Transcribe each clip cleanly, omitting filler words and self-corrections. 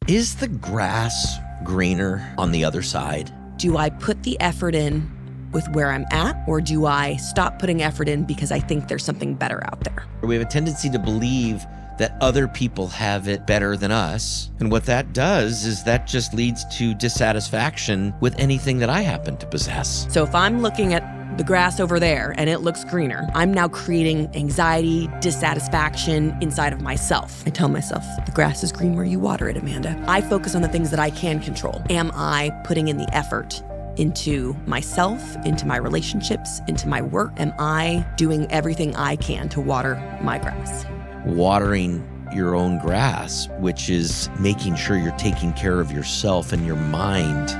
Is the grass greener on the other side? Do I put the effort in with where I'm at, or do I stop putting effort in because I think there's something better out there? We have a tendency to believe that other people have it better than us. And what that does is that just leads to dissatisfaction with anything that I happen to possess. So if I'm looking at the grass over there and it looks greener, I'm now creating anxiety, dissatisfaction inside of myself. I tell myself, the grass is green where you water it, Amanda. I focus on the things that I can control. Am I putting in the effort into myself, into my relationships, into my work? Am I doing everything I can to water my grass? Watering your own grass, which is making sure you're taking care of yourself and your mind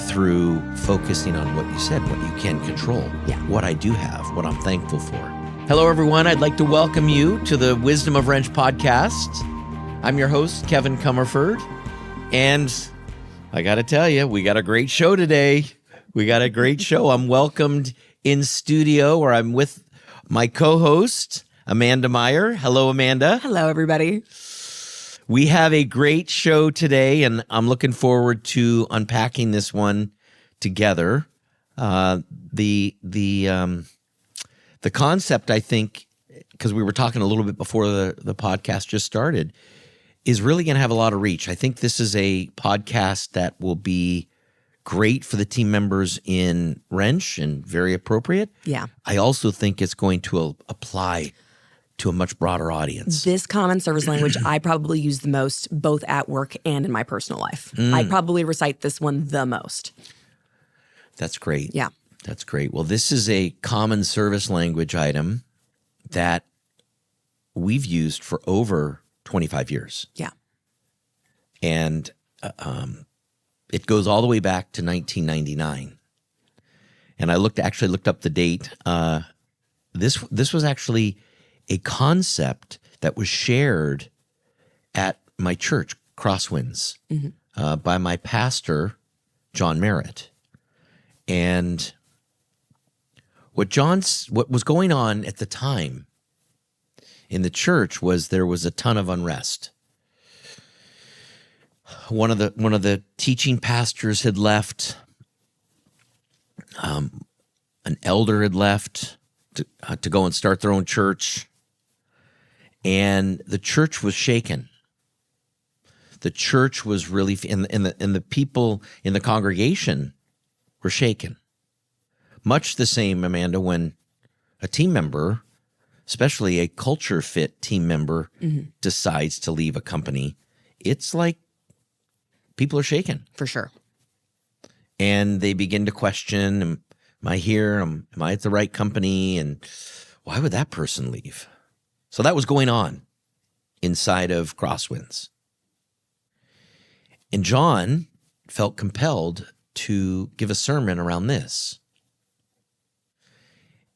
through focusing on what you said, what you can control, what I do have, what I'm thankful for. Hello, everyone. I'd like to welcome you to the Wisdom of Wrench podcast. I'm your host, Kevin Comerford, and I got to tell you, we got a great show today. We got a great show. I'm welcomed in studio where I'm with my co-host, Amanda Meyer. Hello, Amanda. Hello, everybody. We have a great show today, and I'm looking forward to unpacking this one together. The concept, I think, because we were talking a little bit before the podcast just started, is really going to have a lot of reach. I think this is a podcast that will be great for the team members in Wrench and very appropriate. Yeah. I also think it's going to apply to a much broader audience. This common service language I probably use the most, both at work and in my personal life. I probably recite this one the most. That's great. Yeah. That's great. Well, this is a common service language item that we've used for over 25 years. Yeah. And it goes all the way back to 1999. And I actually looked up the date. This was actually a concept that was shared at my church, Crosswinds, by my pastor, John Merritt. And what was going on at the time in the church was there was a ton of unrest. One of the teaching pastors had left. An elder had left to go and start their own church. And the church was shaken. The church was really, and the people in the congregation were shaken. Much the same, Amanda, when a team member, especially a culture fit team member, decides to leave a company, it's like people are shaken. For sure. And they begin to question, am I here? Am I at the right company? And why would that person leave? So that was going on inside of Crosswinds. And John felt compelled to give a sermon around this.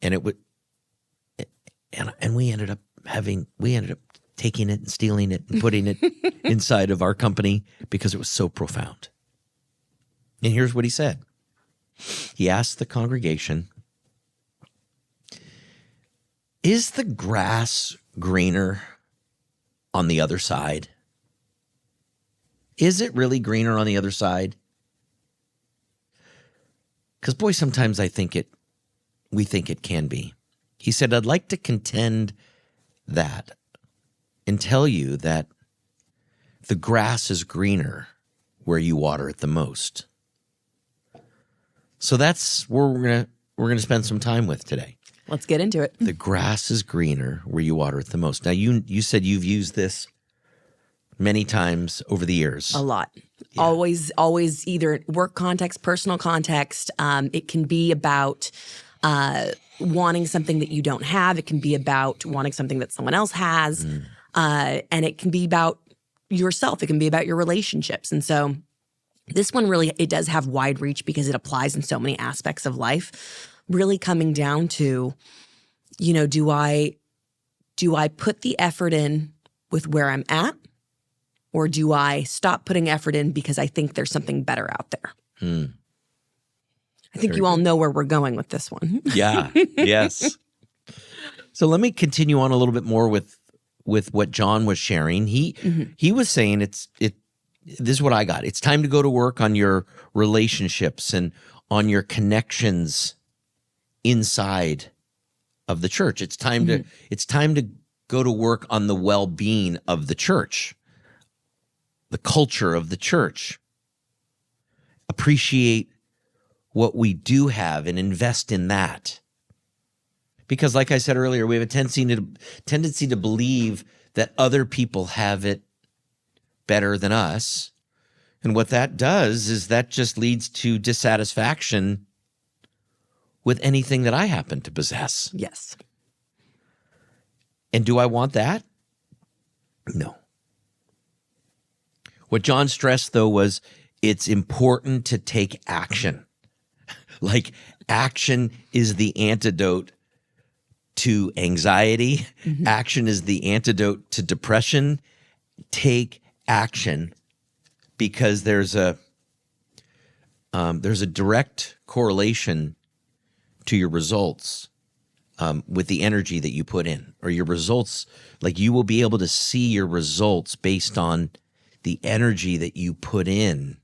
And it would, and we ended up taking it and stealing it and putting it inside of our company because it was so profound. And here's what he said. He asked the congregation, is the grass greener on the other side? Is it really greener on the other side? Because, boy, sometimes we think it can be. He said, I'd like to contend that and tell you that the grass is greener where you water it the most. So that's where we're gonna spend some time with today. Let's get into it. The grass is greener where you water it the most. Now, you said you've used this many times over the years. A lot. Yeah. Always either work context, personal context. It can be about wanting something that you don't have. It can be about wanting something that someone else has. And it can be about yourself. It can be about your relationships. And so this one really, it does have wide reach because it applies in so many aspects of life. Really coming down to, do I put the effort in with where I'm at, or do I stop putting effort in because I think there's something better out there? I think you all know where we're going with this one. Yeah. Yes. So let me continue on a little bit more with what John was sharing. He was saying this is what I got. It's time to go to work on your relationships and on your connections inside of the church. It's time to go to work on the well-being of the church, the culture of the church. Appreciate what we do have and invest in that. Because like I said earlier, we have a tendency to believe that other people have it better than us. And what that does is that just leads to dissatisfaction with anything that I happen to possess. Yes. And do I want that? No. What John stressed, though, was it's important to take action. Like, action is the antidote to anxiety. Mm-hmm. Action is the antidote to depression. Take action, because there's a direct correlation to your results with the energy that you put in, or your results. Like, you will be able to see your results based on the energy that you put in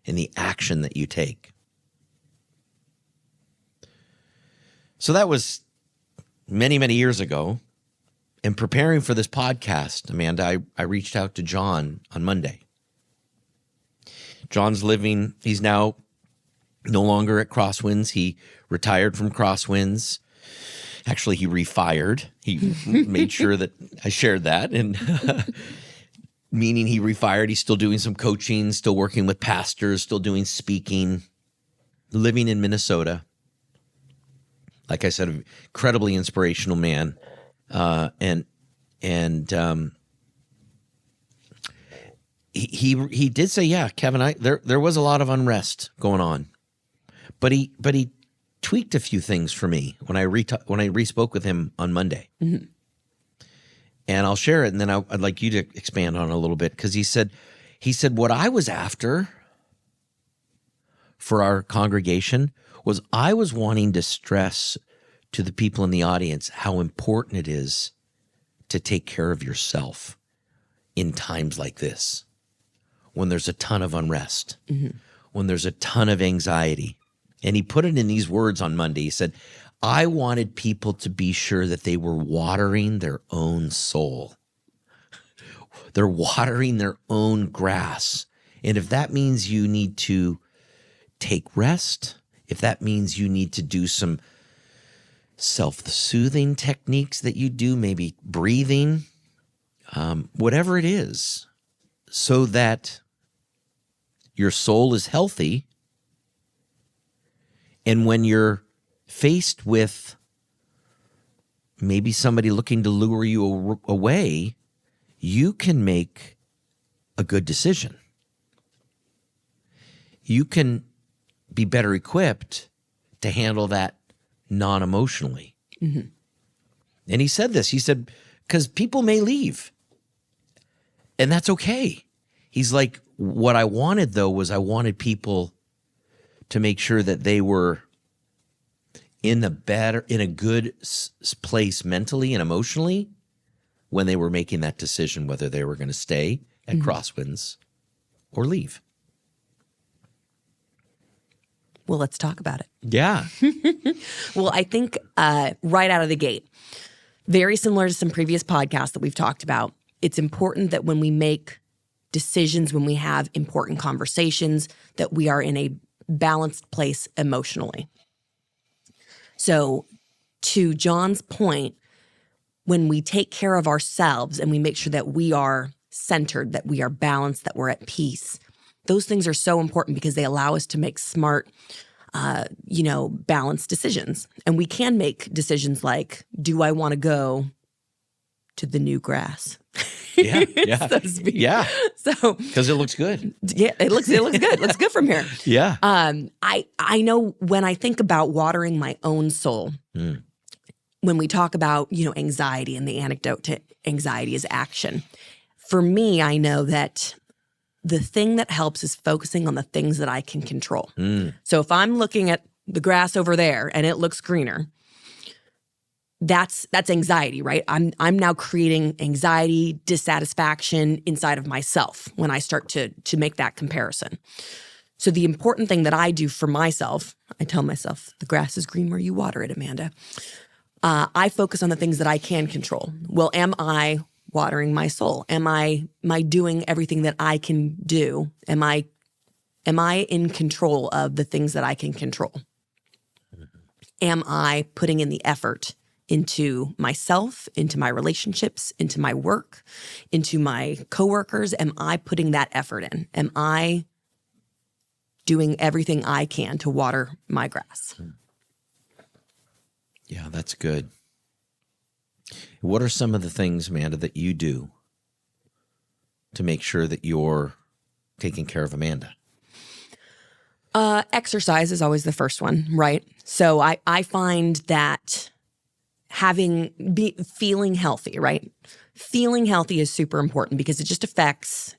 and the action that you take. So that was many, many years ago. In preparing for this podcast, Amanda, I reached out to John on Monday. John's he's now no longer at Crosswinds. He retired from Crosswinds. Actually, he refired. He made sure that I shared that. And meaning he refired. He's still doing some coaching, still working with pastors, still doing speaking, living in Minnesota. Like I said, incredibly inspirational man. He did say, yeah, Kevin, there was a lot of unrest going on, but he tweaked a few things for me when I re-spoke with him on Monday. Mm-hmm. And I'll share it, and then I'd like you to expand on it a little bit, because he said what I was after for our congregation was I was wanting to stress to the people in the audience how important it is to take care of yourself in times like this, when there's a ton of unrest, mm-hmm. when there's a ton of anxiety. And he put it in these words on Monday. He said, I wanted people to be sure that they were watering their own soul. They're watering their own grass. And if that means you need to take rest, if that means you need to do some self-soothing techniques that you do, maybe breathing, whatever it is, so that your soul is healthy. And when you're faced with maybe somebody looking to lure you away, you can make a good decision. You can be better equipped to handle that non-emotionally. Mm-hmm. And he said this. He said, because people may leave, and that's okay. He's like, what I wanted, though, was I wanted people to make sure that they were in a good place mentally and emotionally when they were making that decision, whether they were going to stay at mm-hmm. Crosswinds or leave. Well, let's talk about it. Yeah. Well, I think right out of the gate, very similar to some previous podcasts that we've talked about, it's important that when we make decisions, when we have important conversations, that we are in a balanced place emotionally. So to John's point, when we take care of ourselves and we make sure that we are centered, that we are balanced, that we're at peace, those things are so important because they allow us to make smart, balanced decisions. And we can make decisions like, do I want to go to the new grass? Yeah. So to speak. Yeah. So because it looks good. Yeah, it looks good. It looks good from here. Yeah. I know when I think about watering my own soul, when we talk about, anxiety, and the antidote to anxiety is action. For me, I know that the thing that helps is focusing on the things that I can control. So if I'm looking at the grass over there and it looks greener, that's anxiety, right? I'm now creating anxiety, dissatisfaction inside of myself when I start to make that comparison. So the important thing that I do for myself, I tell myself, the grass is green where you water it, Amanda. I focus on the things that I can control. Well, am I watering my soul? Am I doing everything that I can do? Am I in control of the things that I can control? Am I putting in the effort into myself, into my relationships, into my work, into my coworkers? Am I putting that effort in? Am I doing everything I can to water my grass? Yeah, that's good. What are some of the things, Amanda, that you do to make sure that you're taking care of Amanda? Exercise is always the first one, right? So I find that feeling healthy, right? Feeling healthy is super important because it affects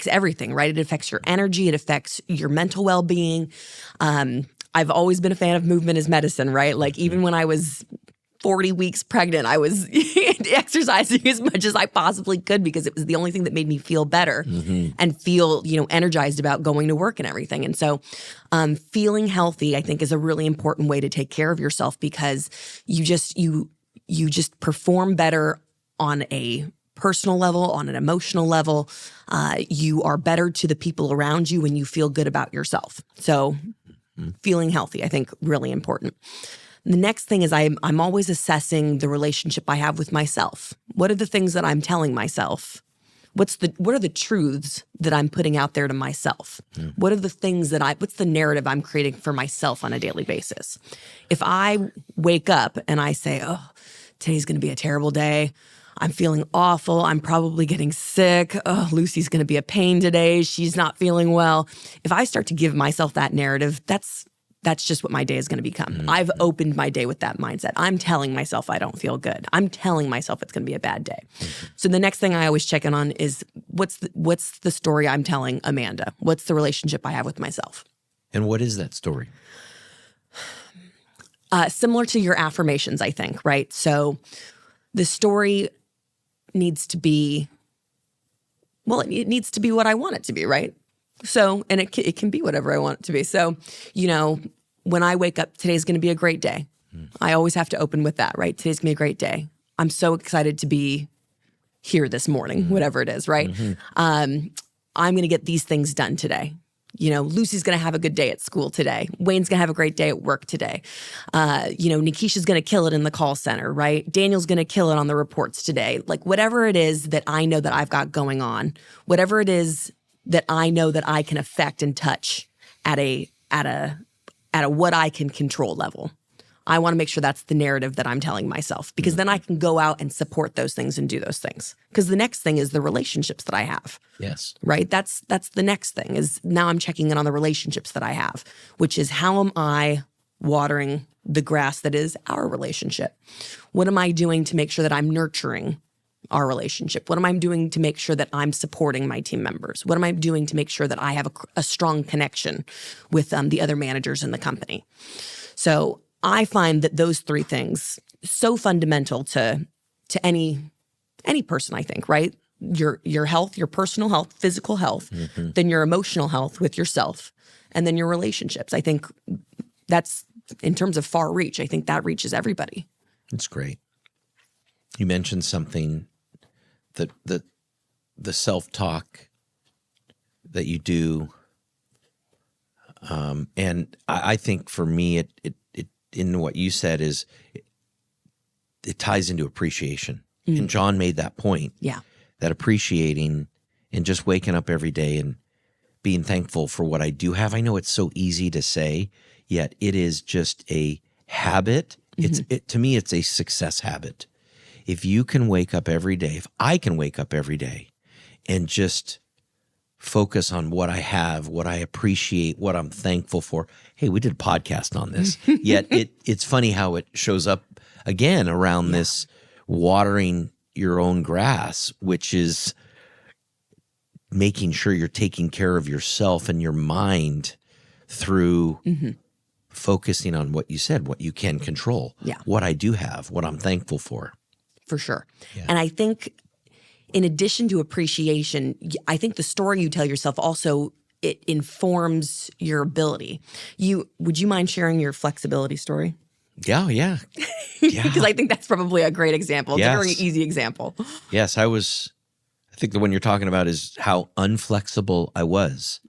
everything, right? It affects your energy. It affects your mental well-being. I've always been a fan of movement as medicine, right? Like even when I was 40 weeks pregnant, I was exercising as much as I possibly could because it was the only thing that made me feel better and feel, energized about going to work and everything. And so feeling healthy, I think, is a really important way to take care of yourself because you just perform better on a personal level, on an emotional level. You are better to the people around you when you feel good about yourself. So feeling healthy, I think, really important. The next thing is I'm always assessing the relationship I have with myself. What are the things that I'm telling myself? What are the truths that I'm putting out there to myself? What are the things what's the narrative I'm creating for myself on a daily basis? If I wake up and I say, oh, today's going to be a terrible day. I'm feeling awful. I'm probably getting sick. Oh, Lucy's going to be a pain today. She's not feeling well. If I start to give myself that narrative, that's just what my day is going to become. I've opened my day with that mindset. I'm telling myself I don't feel good. I'm telling myself it's going to be a bad day. So the next thing I always check in on is what's the story I'm telling Amanda? What's the relationship I have with myself? And what is that story? Similar to your affirmations, I think, right? So the story needs to be, it needs to be what I want it to be, right? So, and it can be whatever I want it to be. So, when I wake up, today's going to be a great day. I always have to open with that, right? Today's going to be a great day. I'm so excited to be here this morning, whatever it is, right? I'm going to get these things done today. Lucy's going to have a good day at school today. Wayne's going to have a great day at work today. Nikisha's going to kill it in the call center, right? Daniel's going to kill it on the reports today. Like whatever it is that I know that I've got going on, whatever it is that I know that I can affect and touch at a what I can control level. I want to make sure that's the narrative that I'm telling myself because then I can go out and support those things and do those things. Because the next thing is the relationships that I have. Yes. Right? That's the next thing is now I'm checking in on the relationships that I have, which is how am I watering the grass that is our relationship? What am I doing to make sure that I'm nurturing our relationship? What am I doing to make sure that I'm supporting my team members? What am I doing to make sure that I have a strong connection with the other managers in the company? So I find that those three things so fundamental to any person, I think, right? Your health, your personal health, physical health, then your emotional health with yourself, and then your relationships. I think that's, in terms of far reach, I think that reaches everybody. That's great. You mentioned something that the self-talk that you do, and I think for me, it in what you said is it ties into appreciation. And John made that point. Yeah, that appreciating and just waking up every day and being thankful for what I do have. I know it's so easy to say, yet it is just a habit. To me, it's a success habit. If you can wake up every day, if I can wake up every day and just focus on what I have, what I appreciate, what I'm thankful for. Hey, we did a podcast on this. Yet it's funny how it shows up again around this watering your own grass, which is making sure you're taking care of yourself and your mind through focusing on what you said, what you can control, what I do have, what I'm thankful for. For sure. Yeah. And I think in addition to appreciation, I think the story you tell yourself also, it informs your ability. Would you mind sharing your flexibility story? Yeah. Because I think that's probably a great example. It's a very easy example. Yes, I think the one you're talking about is how unflexible I was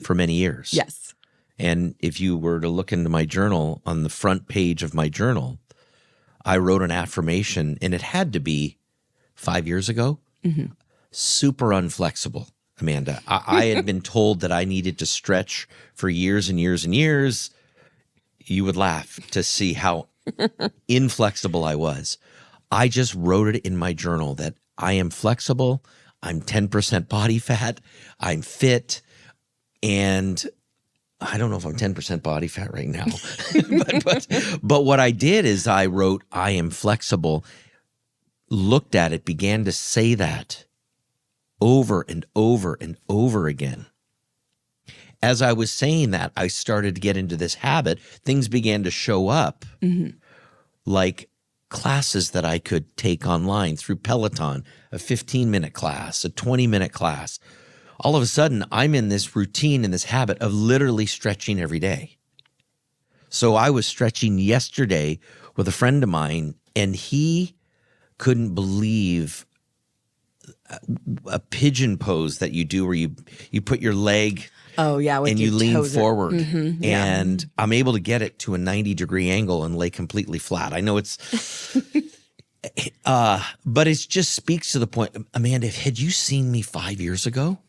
for many years. Yes. And if you were to look into my journal, on the front page of my journal, I wrote an affirmation, and it had to be 5 years ago. Mm-hmm. Super unflexible, Amanda. I had been told that I needed to stretch for years and years and years. You would laugh to see how inflexible I was. I just wrote it in my journal that I am flexible, I'm 10% body fat, I'm fit, and I don't know if I'm 10% body fat right now. but what I did is I wrote, I am flexible, looked at it, began to say that over and over and over again. As I was saying that, I started to get into this habit. Things began to show up, like classes that I could take online through Peloton, a 15-minute class, a 20-minute class. All of a sudden, I'm in this routine and this habit of literally stretching every day. So I was stretching yesterday with a friend of mine, and he couldn't believe a pigeon pose that you do where you put your leg and you lean forward. Mm-hmm, and I'm able to get it to a 90-degree angle and lay completely flat. I know it's but it just speaks to the point. Amanda, had you seen me 5 years ago,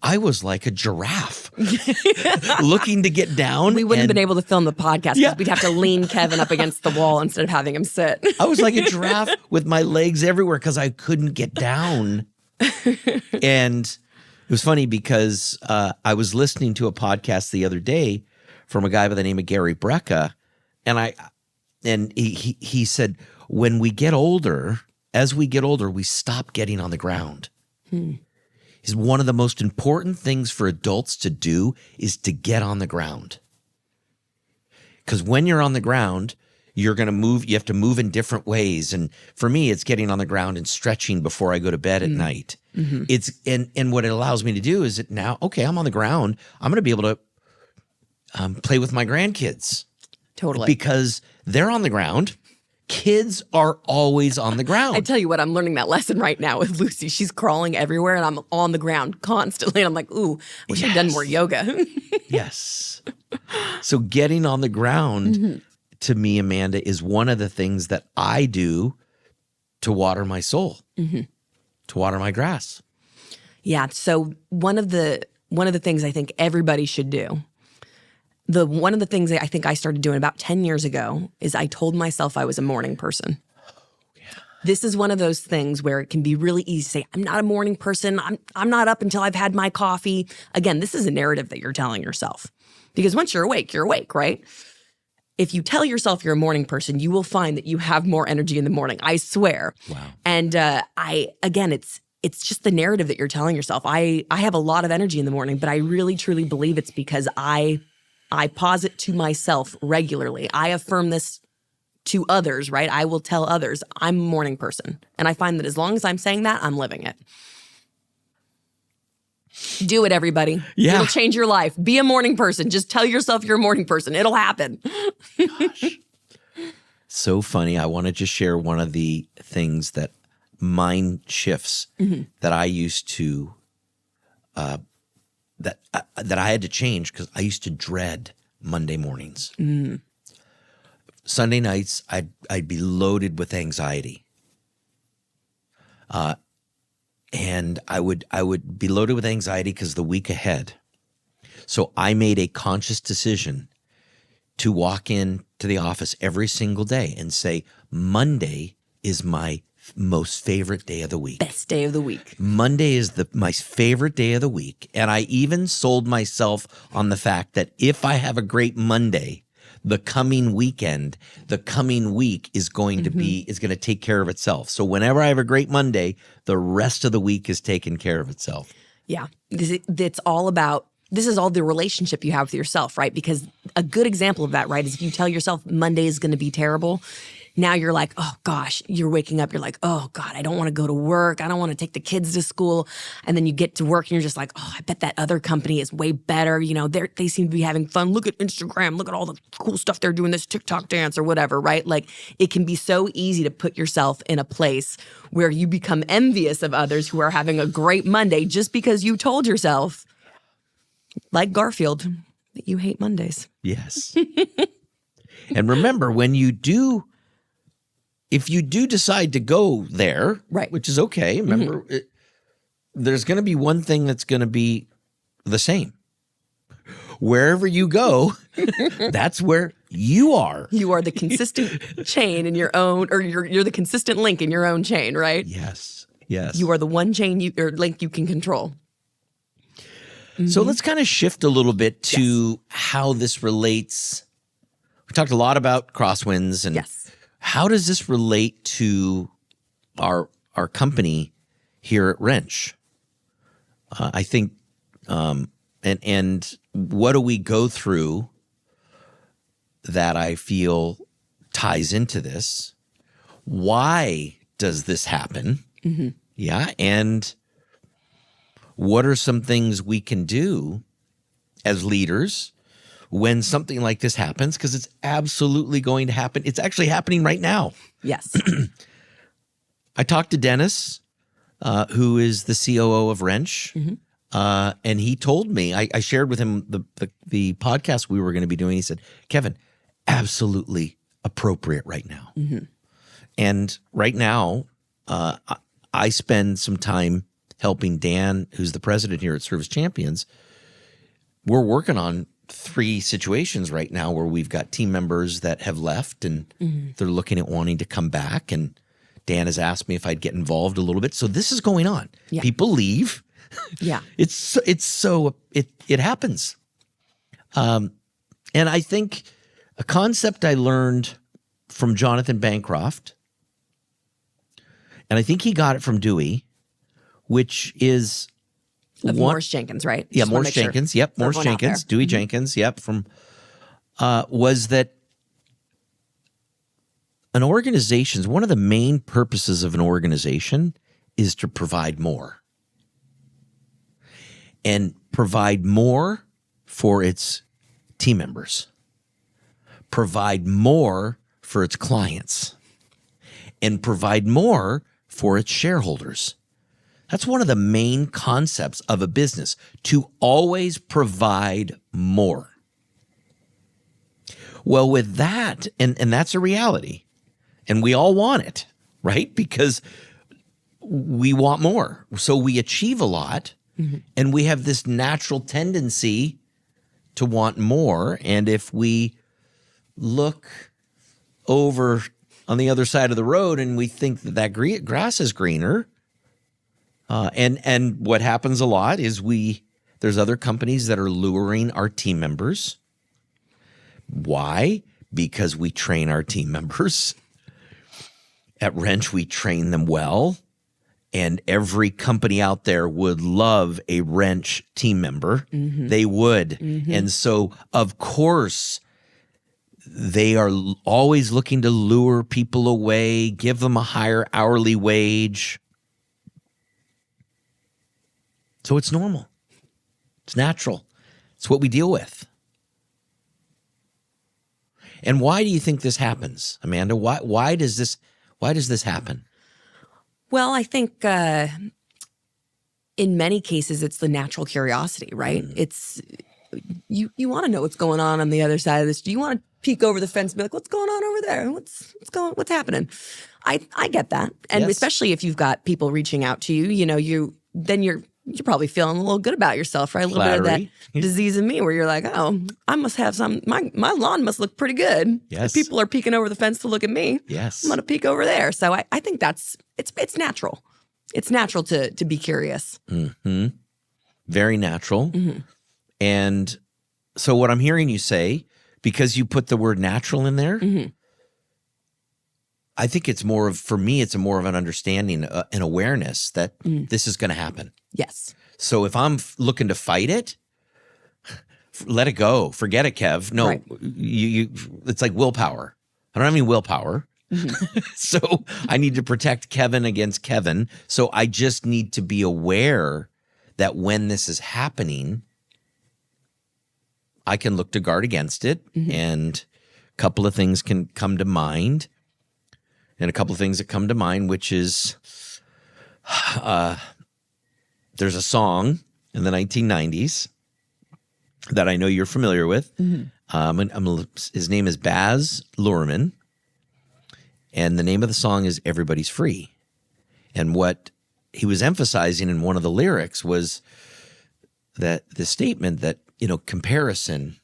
I was like a giraffe looking to get down. We wouldn't have been able to film the podcast because we'd have to lean Kevin up against the wall instead of having him sit. I was like a giraffe with my legs everywhere because I couldn't get down. And it was funny because I was listening to a podcast the other day from a guy by the name of Gary Brecka, and he said, when we get older, as we get older, we stop getting on the ground. Is one of the most important things for adults to do is to get on the ground. Because when you're on the ground, you're going to move. You have to move in different ways. And for me, it's getting on the ground and stretching before I go to bed at night. Mm-hmm. It's and what it allows me to do is that now, okay, I'm on the ground. I'm going to be able to play with my grandkids. Totally. Because they're on the ground. Kids are always on the ground. I tell you what, I'm learning that lesson right now with Lucy. She's crawling everywhere, and I'm on the ground constantly. And I'm like, ooh, wish I'd done more yoga. Yes. So getting on the ground, to me, Amanda, is one of the things that I do to water my soul, to water my grass. Yeah. So one of the things I think everybody should do, one of the things that I think I started doing about 10 years ago is I told myself I was a morning person. This is one of those things where it can be really easy to say, I'm not a morning person. I'm not up until I've had my coffee. Again, this is a narrative that you're telling yourself. Because once you're awake, right? If you tell yourself you're a morning person, you will find that you have more energy in the morning. I swear. Wow. And it's just the narrative that you're telling yourself. I have a lot of energy in the morning, but I really, truly believe it's because I posit to myself regularly. I affirm this to others, right? I will tell others I'm a morning person. And I find that as long as I'm saying that, I'm living it. Do it, everybody. Yeah. It'll change your life. Be a morning person. Just tell yourself you're a morning person. It'll happen. Gosh. So funny. I want to just share one of the things that mind shifts that I used to that I had to change because I used to dread Monday mornings. Sunday nights, I'd be loaded with anxiety. And I would be loaded with anxiety because the week ahead. So I made a conscious decision to walk in to the office every single day and say, Monday is my most favorite day of the week. Best day of the week. Monday is my favorite day of the week. And I even sold myself on the fact that if I have a great Monday, the coming weekend, the coming week is going to take care of itself. So whenever I have a great Monday, the rest of the week is taken care of itself. Yeah. It's all about this is all the relationship you have with yourself, right? Because a good example of that, right, is if you tell yourself Monday is going to be terrible, now you're like, oh gosh, you're waking up, you're like, oh God, I don't want to go to work. I don't want to take the kids to school. And then you get to work and you're just like, oh, I bet that other company is way better. You know, they seem to be having fun. Look at Instagram. Look at all the cool stuff they're doing, this TikTok dance or whatever, right? Like it can be so easy to put yourself in a place where you become envious of others who are having a great Monday just because you told yourself, like Garfield, that you hate Mondays. Yes. And remember, if you do decide to go there, right, which is okay, remember, there's going to be one thing that's going to be the same. Wherever you go, that's where you are. You are the consistent chain in your own, or you're the consistent link in your own chain, right? Yes, yes. You are the one chain or link you can control. So let's kind of shift a little bit to how this relates. We talked a lot about crosswinds and how does this relate to our company here at Wrench? I think, and what do we go through that I feel ties into this? Why does this happen? Yeah, and what are some things we can do as leaders when something like this happens? Because it's absolutely going to happen. It's actually happening right now. Yes. I talked to Dennis, who is the COO of Wrench, and he told me, I shared with him the podcast we were going to be doing. He said, Kevin, absolutely appropriate right now. And right now, I spend some time helping Dan, who's the president here at Service Champions. We're working on 3 situations right now where we've got team members that have left and they're looking at wanting to come back. And Dan has asked me if I'd get involved a little bit. So this is going on. Yeah. People leave. Yeah. It happens. And I think a concept I learned from Jonathan Bancroft, and I think he got it from Dewey, which is Morris Jenkins, right? Yeah, Morris Jenkins. Sure. Yep, Morris Jenkins, Dewey Jenkins. Yep, from was that an organization's one of the main purposes of an organization is to provide more, and provide more for its team members, provide more for its clients, and provide more for its shareholders. That's one of the main concepts of a business, to always provide more. Well, with that, and that's a reality, and we all want it, right? Because we want more. So we achieve a lot, and we have this natural tendency to want more. And if we look over on the other side of the road and we think that grass is greener, and what happens a lot is there's other companies that are luring our team members. Why? Because we train our team members. At Wrench, we train them well, and every company out there would love a Wrench team member. They would. And so, of course, they are always looking to lure people away, give them a higher hourly wage. So it's normal. It's natural. It's what we deal with. And why do you think this happens, Amanda? Why does this happen? Well, I think in many cases it's the natural curiosity, right? It's you want to know what's going on the other side of this. Do you want to peek over the fence and be like, what's going on over there? What's happening? I get that. And especially if you've got people reaching out to you, you're probably feeling a little good about yourself, right? A little bit of that disease in me where you're like, oh, I must have my lawn must look pretty good. Yes. If people are peeking over the fence to look at me. Yes. I'm going to peek over there. So I think it's natural. It's natural to be curious. Very natural. And so what I'm hearing you say, because you put the word natural in there, I think it's more of an understanding, an awareness that this is going to happen. Yes. So if I'm looking to fight it, let it go. Forget it, Kev. No, Right. you it's like willpower. I don't have any willpower. So I need to protect Kevin against Kevin. So I just need to be aware that when this is happening, I can look to guard against it. And a couple of things can come to mind. And a couple of things that come to mind, which is there's a song in the 1990s that I know you're familiar with. His name is Baz Luhrmann. And the name of the song is Everybody's Free. And what he was emphasizing in one of the lyrics was that the statement that, comparison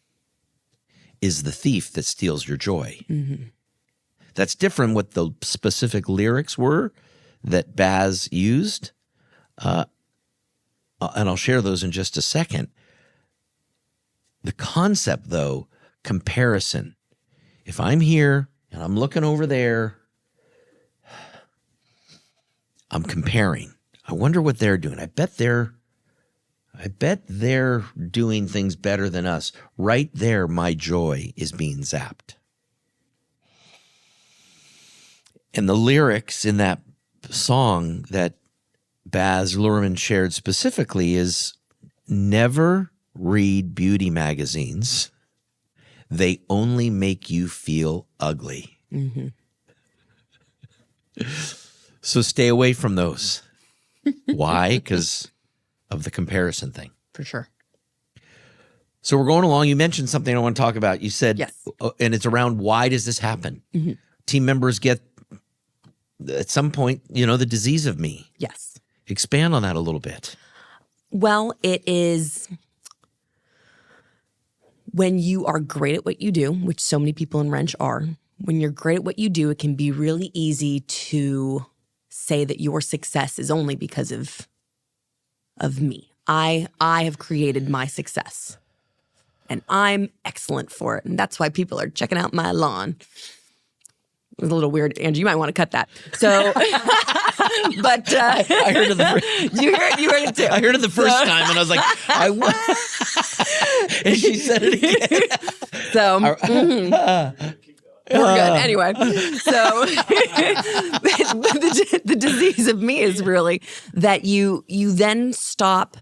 is the thief that steals your joy. That's different what the specific lyrics were that Baz used. And I'll share those in just a second. The concept, though, comparison. If I'm here and I'm looking over there, I'm comparing. I wonder what they're doing. I bet they're doing things better than us. Right there, my joy is being zapped. And the lyrics in that song that Baz Luhrmann shared specifically is never read beauty magazines. They only make you feel ugly. So stay away from those. Why? Because of the comparison thing. For sure. So we're going along. You mentioned something I want to talk about. You said, yes. And it's around why does this happen? Team members get, at some point, the disease of me. Yes. Expand on that a little bit. Well, it is when you are great at what you do, which so many people in Wrench are. When you're great at what you do, it can be really easy to say that your success is only because of me. I have created my success, and I'm excellent for it, and that's why people are checking out my lawn. It was a little weird, Angie. You might want to cut that. So, but I heard it the first. You heard it too. I heard it the first time, and I was like, and she said it again. So. We're good. Anyway, so the disease of me is really that you then stop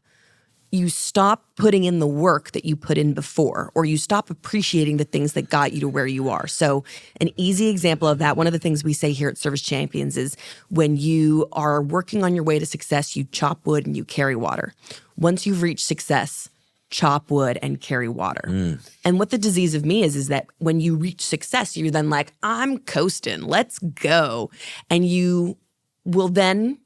putting in the work that you put in before, or you stop appreciating the things that got you to where you are. So an easy example of that, one of the things we say here at Service Champions is when you are working on your way to success, you chop wood and you carry water. Once you've reached success, chop wood and carry water. And what the disease of me is that when you reach success, you're then like, I'm coasting, let's go. And you will then,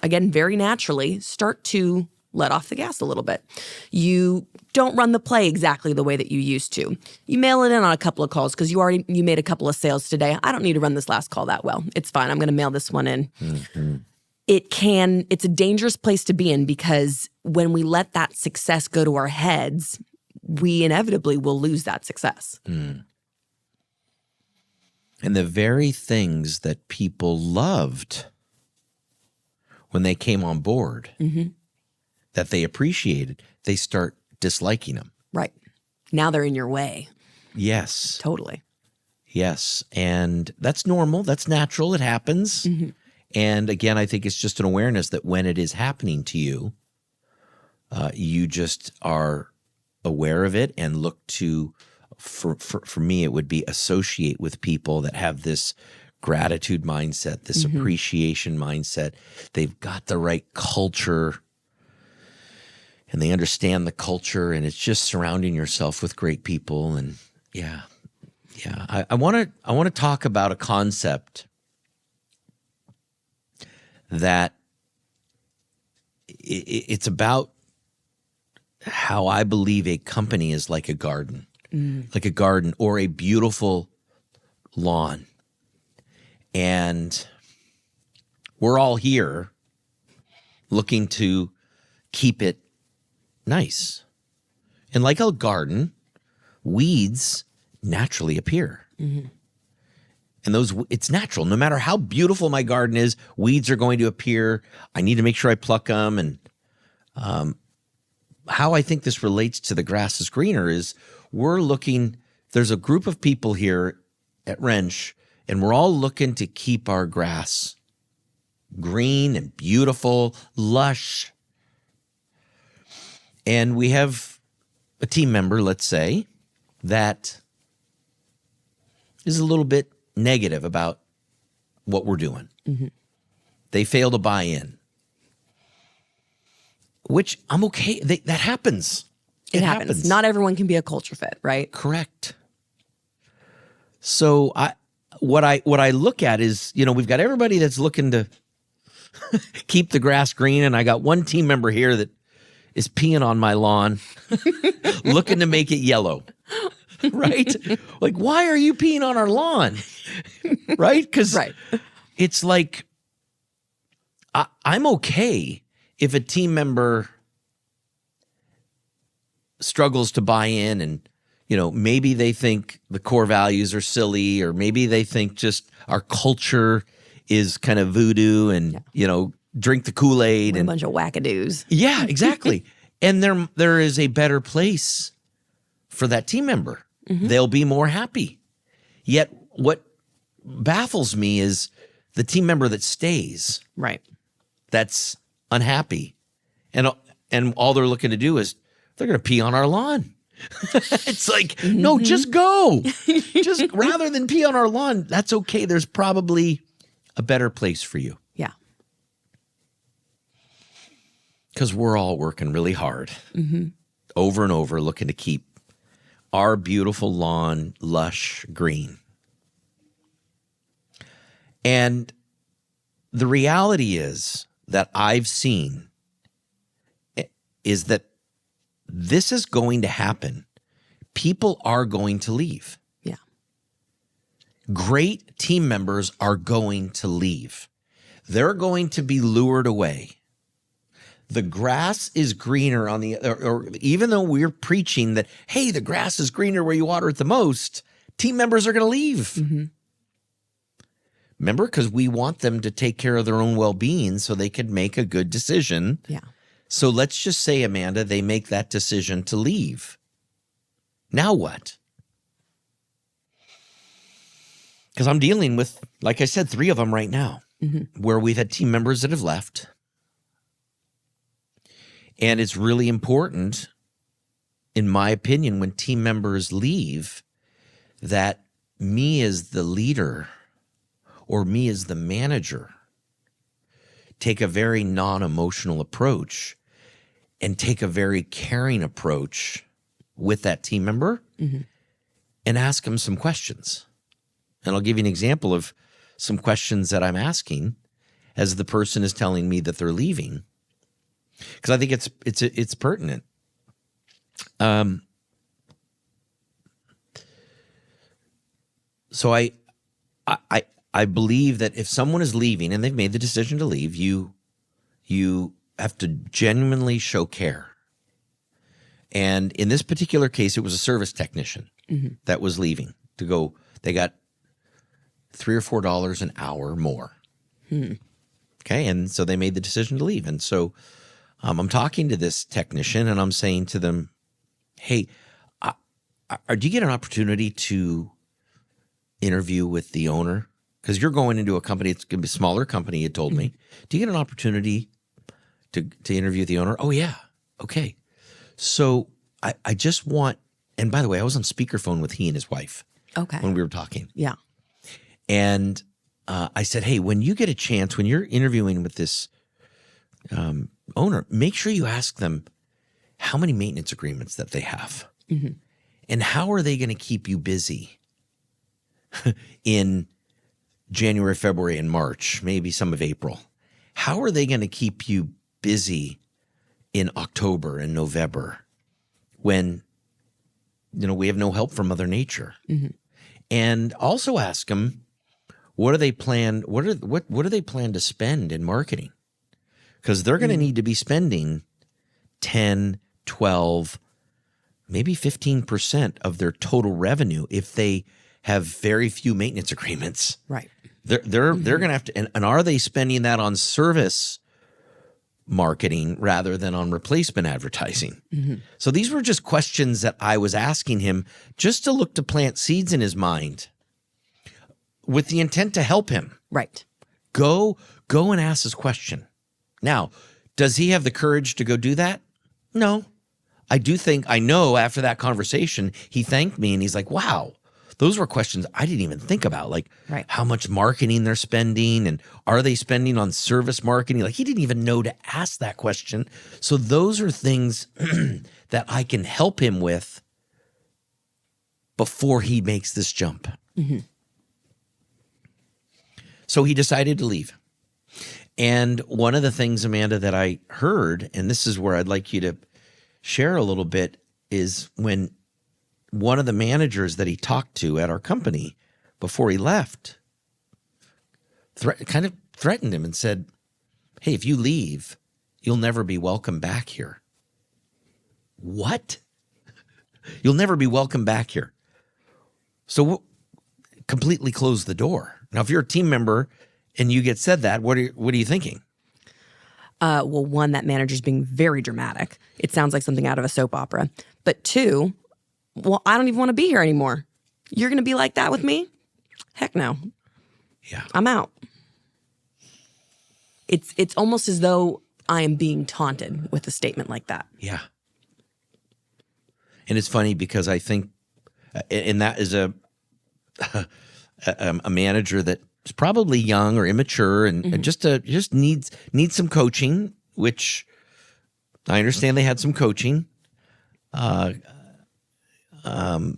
again, very naturally start to let off the gas a little bit. You don't run the play exactly the way that you used to. You mail it in on a couple of calls because you made a couple of sales today. I don't need to run this last call that well. It's fine. I'm going to mail this one in. It's a dangerous place to be in because when we let that success go to our heads, we inevitably will lose that success. And the very things that people loved when they came on board, that they appreciated, they start disliking them. Right. Now they're in your way. Yes. Totally. Yes. And that's normal. That's natural. It happens. And again, I think it's just an awareness that when it is happening to you, you just are aware of it and look to, for me, it would be associate with people that have this gratitude mindset, this appreciation mindset. They've got the right culture and they understand the culture, and it's just surrounding yourself with great people. And I want to talk about a concept that it's about how I believe a company is like a garden, or a beautiful lawn. And we're all here looking to keep it nice. And like a garden, weeds naturally appear. And it's natural. No matter how beautiful my garden is, weeds are going to appear. I need to make sure I pluck them. And how I think this relates to the grass is greener is there's a group of people here at Wrench, and we're all looking to keep our grass green and beautiful, lush. And we have a team member, let's say, that is a little bit negative about what we're doing. Mm-hmm. They fail to buy in, which I'm okay. That happens. It happens. Not everyone can be a culture fit, right? Correct. So what I look at is, we've got everybody that's looking to keep the grass green, and I got one team member here that is peeing on my lawn, looking to make it yellow. Right? Like, why are you peeing on our lawn? Right? Because it's like, I'm okay if a team member struggles to buy in and, maybe they think the core values are silly, or maybe they think just our culture is kind of voodoo and, drink the Kool-Aid. And a bunch of wackadoos. Yeah, exactly. And there is a better place for that team member. Mm-hmm. They'll be more happy. Yet what baffles me is the team member that stays. Right. That's unhappy. And all they're looking to do is they're going to pee on our lawn. It's like, no, just go. Just rather than pee on our lawn, that's okay. There's probably a better place for you. Yeah. Because we're all working really hard over and over, looking to keep our beautiful lawn lush green. And the reality is that I've seen is that this is going to happen. People are going to leave. Yeah. Great team members are going to leave. They're going to be lured away. The grass is greener on or even though we're preaching that, hey, the grass is greener where you water it the most, team members are going to leave. Mm-hmm. Remember, because we want them to take care of their own well-being so they can make a good decision. Yeah. So let's just say, Amanda, they make that decision to leave. Now what? Because I'm dealing with, like I said, 3 of them right now, where we've had team members that have left. And it's really important, in my opinion, when team members leave, that me as the leader or me as the manager take a very non-emotional approach and take a very caring approach with that team member and ask them some questions. And I'll give you an example of some questions that I'm asking as the person is telling me that they're leaving, because I think it's pertinent. So I believe that if someone is leaving and they've made the decision to leave, you have to genuinely show care. And in this particular case, it was a service technician that was leaving to go. They got $3 or $4 an hour more. Okay, and so they made the decision to leave. And so I'm talking to this technician and I'm saying to them, hey, do you get an opportunity to interview with the owner? Because you're going into a company, it's going to be a smaller company, you told me. Do you get an opportunity to interview the owner? Oh, yeah. Okay. So I just want, and by the way, I was on speakerphone with he and his wife when we were talking. Yeah. And I said, hey, when you get a chance, when you're interviewing with this owner, make sure you ask them how many maintenance agreements that they have. And how are they going to keep you busy in January, February, and March, maybe some of April? How are they going to keep you busy in October and November when, we have no help from Mother Nature? And also ask them, what do they plan to spend in marketing? Because they're going to need to be spending 10, 12, maybe 15% of their total revenue if they have very few maintenance agreements. Right. They're going to have to, and are they spending that on service marketing rather than on replacement advertising? So these were just questions that I was asking him just to look to plant seeds in his mind with the intent to help him. Right. Go and ask this question. Now, does he have the courage to go do that? No. I know after that conversation, he thanked me and he's like, wow, those were questions I didn't even think about. Like how much marketing they're spending and are they spending on service marketing? Like he didn't even know to ask that question. So those are things that I can help him with before he makes this jump. So he decided to leave. And one of the things, Amanda, that I heard, and this is where I'd like you to share a little bit, is when one of the managers that he talked to at our company before he left kind of threatened him and said, hey, if you leave, you'll never be welcome back here. What? You'll never be welcome back here. So completely close the door. Now, if you're a team member and you get said that, what are you thinking? Well, one, that manager's being very dramatic. It sounds like something out of a soap opera. But two, well, I don't even want to be here anymore. You're going to be like that with me? Heck no. Yeah. I'm out. It's almost as though I am being taunted with a statement like that. Yeah. And it's funny because I think, and that is a manager that is probably young or immature and just needs some coaching, which I understand they had some coaching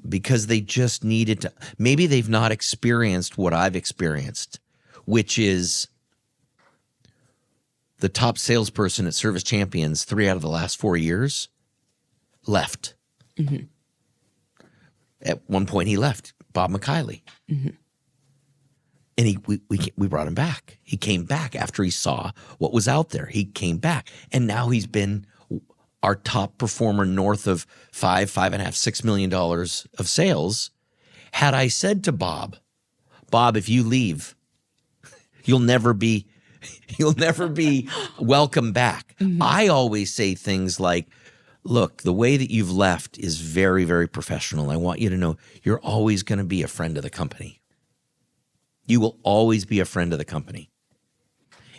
because they just needed to. Maybe they've not experienced what I've experienced, which is the top salesperson at Service Champions 3 out of the last 4 years left. At one point he left, Bob McKiley. And we brought him back. He came back after he saw what was out there. He came back. And now he's been our top performer north of $5.5, $6 million of sales. Had I said to Bob, if you leave, you'll never be welcome back. I always say things like, look, the way that you've left is very, very professional. I want you to know you're always going to be a friend of the company. You will always be a friend of the company.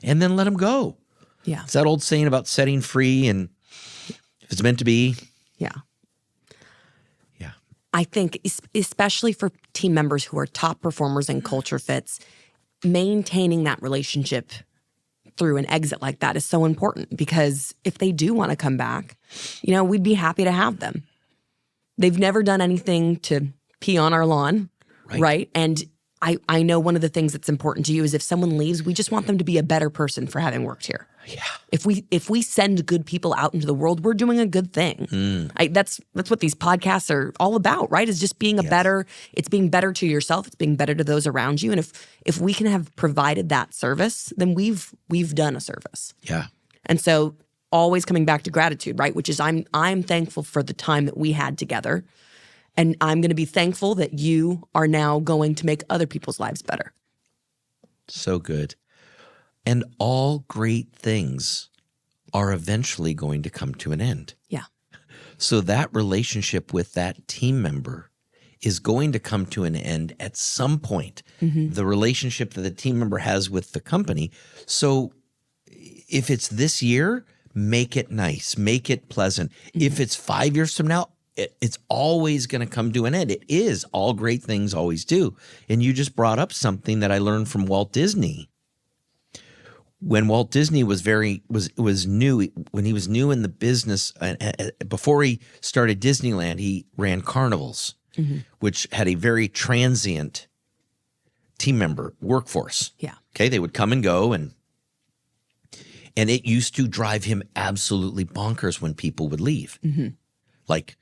And then let them go. Yeah. It's that old saying about setting free, and if it's meant to be. Yeah. Yeah. I think especially for team members who are top performers and culture fits, maintaining that relationship through an exit like that is so important, because if they do want to come back, we'd be happy to have them. They've never done anything to pee on our lawn, right? And I know one of the things that's important to you is if someone leaves, we just want them to be a better person for having worked here. Yeah. If we send good people out into the world, we're doing a good thing. That's what these podcasts are all about, right? Is just being it's being better to yourself, it's being better to those around you. And if we can have provided that service, then we've done a service. Yeah. And so always coming back to gratitude, right? Which is I'm thankful for the time that we had together. And I'm going to be thankful that you are now going to make other people's lives better. So good. And all great things are eventually going to come to an end. Yeah. So that relationship with that team member is going to come to an end at some point. The relationship that the team member has with the company. So if it's this year, make it nice, make it pleasant. If it's 5 years from now, it's always going to come to an end. It is. All great things always do. And you just brought up something that I learned from Walt Disney. When Walt Disney was new, when he was new in the business, before he started Disneyland, he ran carnivals, which had a very transient team member workforce. Yeah. Okay, they would come and go, and it used to drive him absolutely bonkers when people would leave. Like,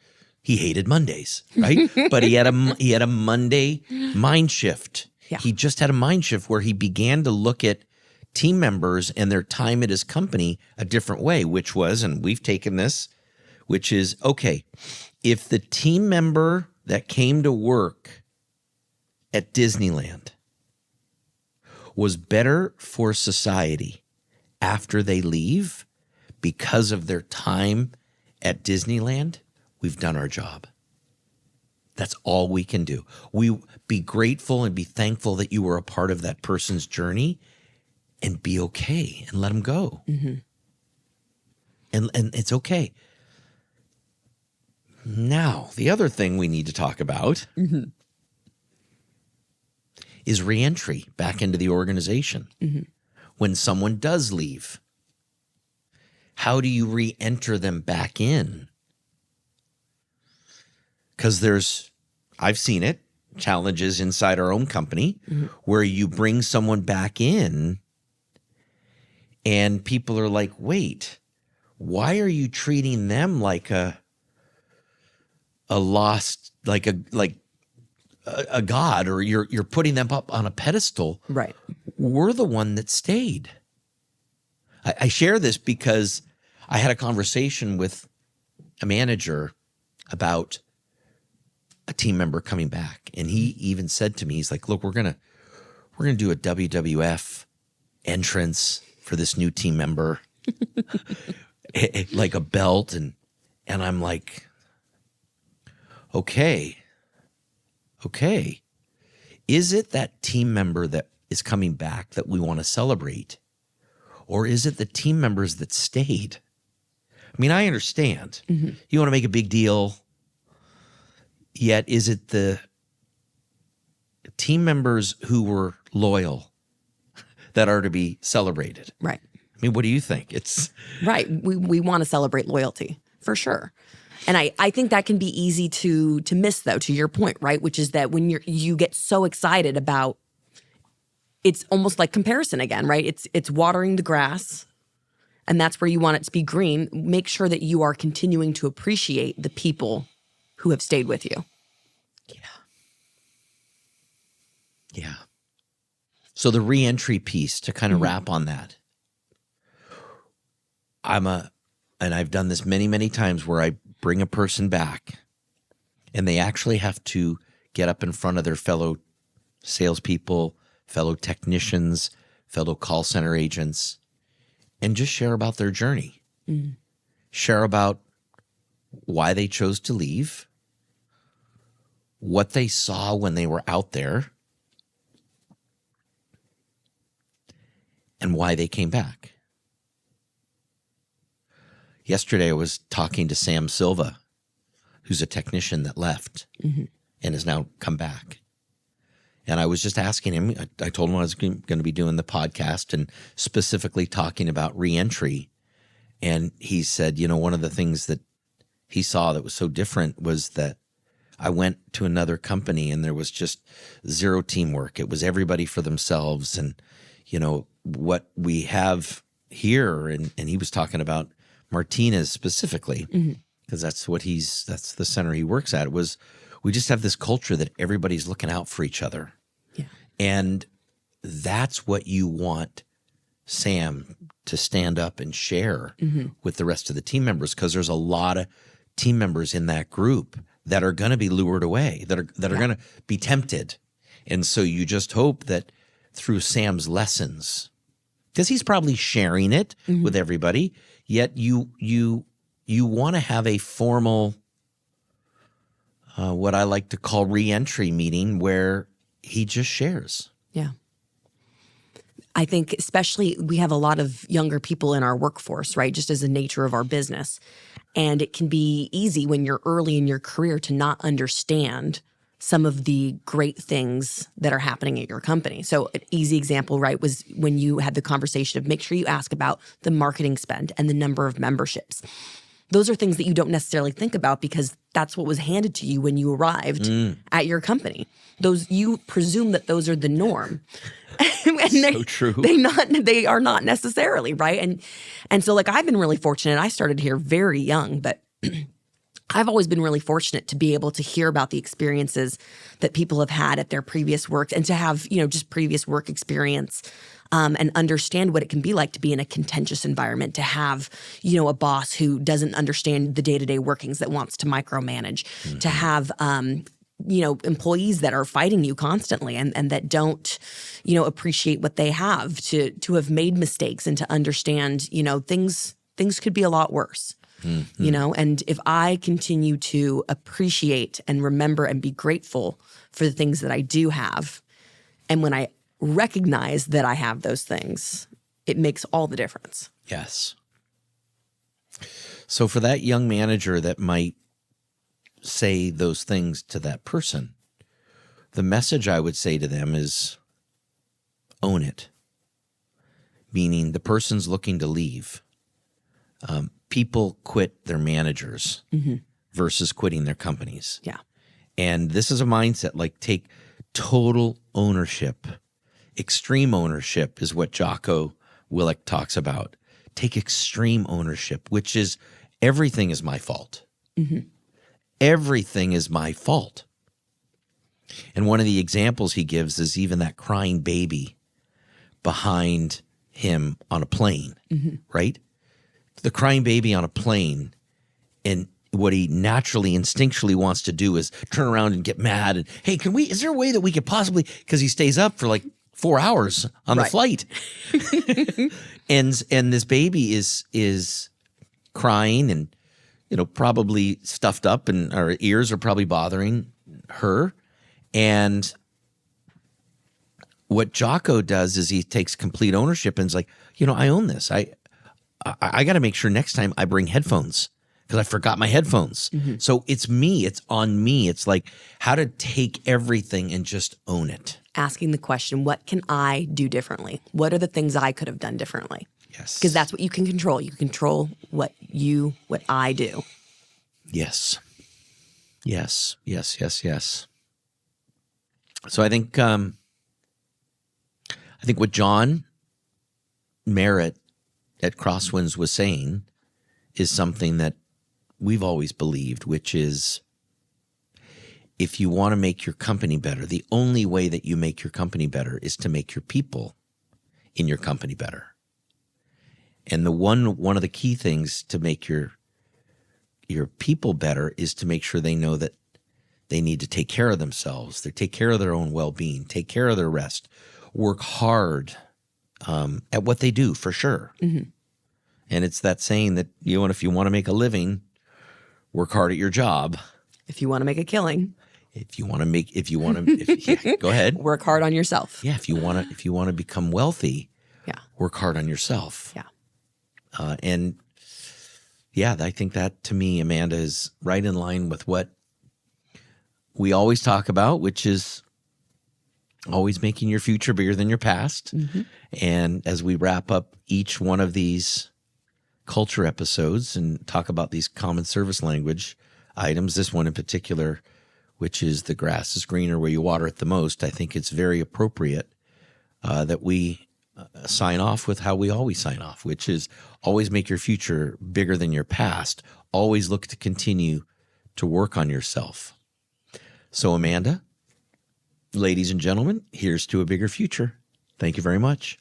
he hated Mondays, right? But he had a Monday mind shift. Yeah. He just had a mind shift where he began to look at team members and their time at his company a different way, which was, and we've taken this, which is, okay, if the team member that came to work at Disneyland was better for society after they leave, because of their time at Disneyland, we've done our job. That's all we can do. We be grateful and be thankful that you were a part of that person's journey, and be okay and let them go. Mm-hmm. And it's okay. Now, the other thing we need to talk about is reentry back into the organization. Mm-hmm. When someone does leave, how do you re-enter them back in? Because I've seen it, challenges inside our own company where you bring someone back in and people are like, wait, why are you treating them like a lost, like a god, or you're putting them up on a pedestal? Right. We're the one that stayed. I share this because I had a conversation with a manager about a team member coming back, and he even said to me, he's like, look, we're gonna do a WWF entrance for this new team member, like a belt, and I'm like, okay, is it that team member that is coming back that we want to celebrate, or is it the team members that stayed? I mean, I understand you want to make a big deal. Yet, is it the team members who were loyal that are to be celebrated? Right. I mean, what do you think? It's right. We want to celebrate loyalty for sure. And I think that can be easy to miss, though, to your point, right? Which is that when you get so excited about, it's almost like comparison again, right? It's watering the grass, and that's where you want it to be green. Make sure that you are continuing to appreciate the people who have stayed with you. Yeah. So the reentry piece, to kind of wrap on that. And I've done this many, many times where I bring a person back and they actually have to get up in front of their fellow salespeople, fellow technicians, fellow call center agents, and just share about their journey. Share about why they chose to leave, what they saw when they were out there, and why they came back. Yesterday, I was talking to Sam Silva, who's a technician that left and has now come back. And I was just asking him, I told him I was going to be doing the podcast and specifically talking about reentry. And he said, one of the things that he saw that was so different was that I went to another company and there was just zero teamwork. It was everybody for themselves. And, what we have here, and he was talking about Martinez specifically, because that's the center he works at, was we just have this culture that everybody's looking out for each other. Yeah. And that's what you want Sam to stand up and share with the rest of the team members, because there's a lot of team members in that group that are going to be lured away, that are going to be tempted. And so you just hope that through Sam's lessons, because he's probably sharing it with everybody, yet you want to have a formal, what I like to call reentry meeting, where he just shares. Yeah. I think especially we have a lot of younger people in our workforce, right? Just as the nature of our business. And it can be easy when you're early in your career to not understand some of the great things that are happening at your company. So an easy example, right, was when you had the conversation of make sure you ask about the marketing spend and the number of memberships. Those are things that you don't necessarily think about because that's what was handed to you when you arrived at your company. You presume that those are the norm. And so true. They are not necessarily, right? And so I've been really fortunate. I started here very young, but I've always been really fortunate to be able to hear about the experiences that people have had at their previous work and to have, just previous work experience and understand what it can be like to be in a contentious environment, to have, a boss who doesn't understand the day-to-day workings, that wants to micromanage, to have, employees that are fighting you constantly and that don't, appreciate what they have, to have made mistakes and to understand, things things could be a lot worse. You know, and if I continue to appreciate and remember and be grateful for the things that I do have, and when I recognize that I have those things, it makes all the difference. Yes. So for that young manager that might say those things to that person, the message I would say to them is own it. Meaning the person's looking to leave. People quit their managers versus quitting their companies. Yeah. And this is a mindset, like take total ownership. Extreme ownership is what Jocko Willink talks about. Take extreme ownership, which is everything is my fault. Everything is my fault. And one of the examples he gives is even that crying baby behind him on a plane, right? The crying baby on a plane, and what he naturally, instinctually wants to do is turn around and get mad. And, hey, is there a way that we could possibly, because he stays up for like 4 hours on the flight. and this baby is crying and, you know, probably stuffed up, and her ears are probably bothering her. And what Jocko does is he takes complete ownership and is like, you know, I own this. I got to make sure next time I bring headphones because I forgot my headphones. So it's me. It's on me. It's like how to take everything and just own it. Asking the question, what can I do differently? What are the things I could have done differently? Yes. Because that's what you can control. You can control what I do. Yes. Yes. Yes. Yes. Yes. So I think what John Merritt at Crosswinds was saying is something that we've always believed, which is if you want to make your company better, the only way that you make your company better is to make your people in your company better. And one of the key things to make your people better is to make sure they know that they need to take care of themselves. They take care of their own well-being, take care of their rest, work hard at what they do for sure. And it's that saying that if you want to make a living, work hard at your job. If you want to make a killing, go ahead. Work hard on yourself. Yeah, if you want to become wealthy, work hard on yourself. Yeah. And yeah, I think that to me, Amanda, is right in line with what we always talk about, which is always making your future bigger than your past. And as we wrap up each one of these culture episodes and talk about these common service language items, this one in particular, which is the grass is greener where you water it the most, I think it's very appropriate that we sign off with how we always sign off, which is always make your future bigger than your past. Always look to continue to work on yourself. So Amanda, ladies and gentlemen, here's to a bigger future. Thank you very much.